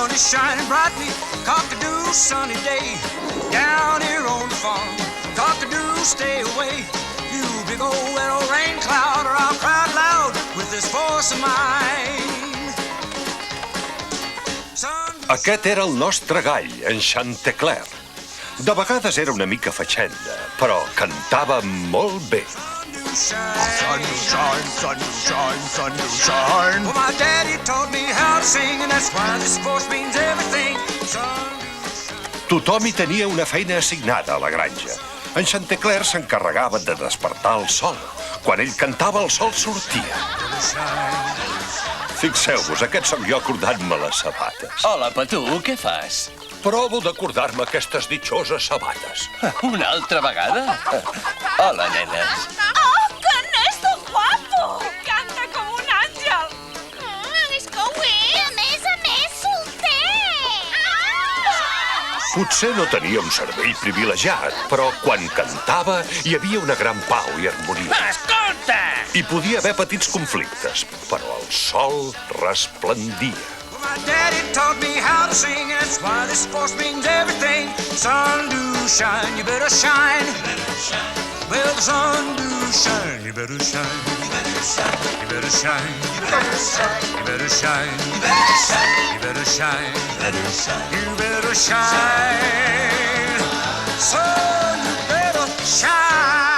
sun is shining brightly, cock-a-doo, sunny day. Down here on the farm, cock-a-doo, stay away. You big old wet old rain cloud, or I'll cry loud with this voice of mine. Aquest era el nostre gall, en Chantecler. De vegades era una mica fatxenda, però cantava molt bé. Sun do shine, sun do shine, sun do shine. Well, my daddy taught me how to sing, and that's why this voice means everything. Tothom hi tenia una feina assignada a la granja. En Chantecler s'encarregava de despertar el sol. Quan ell cantava, el sol sortia. Fixeu-vos, aquest sóc jo acordant-me les sabates. Hola, Patú, què fas? Provo d'acordar-me aquestes ditxoses sabates. Una altra vegada? Hola, nenes. ¡Oh, que n'és de guapo! Canta com un àngel! És que ho és! A més, solter! Potser no tenia un cervell privilegiat, però quan cantava hi havia una gran pau i harmonia. Escolta! Hi podia haver petits conflictes, però el sol resplendia. My daddy taught me how to sing, and that's why this voice means everything. Sun do shine, you better shine. Well, the sun do shine, you better shine. You better shine. You better shine. You better shine. You better shine. You better shine. You better shine. You better shine. So you better shine.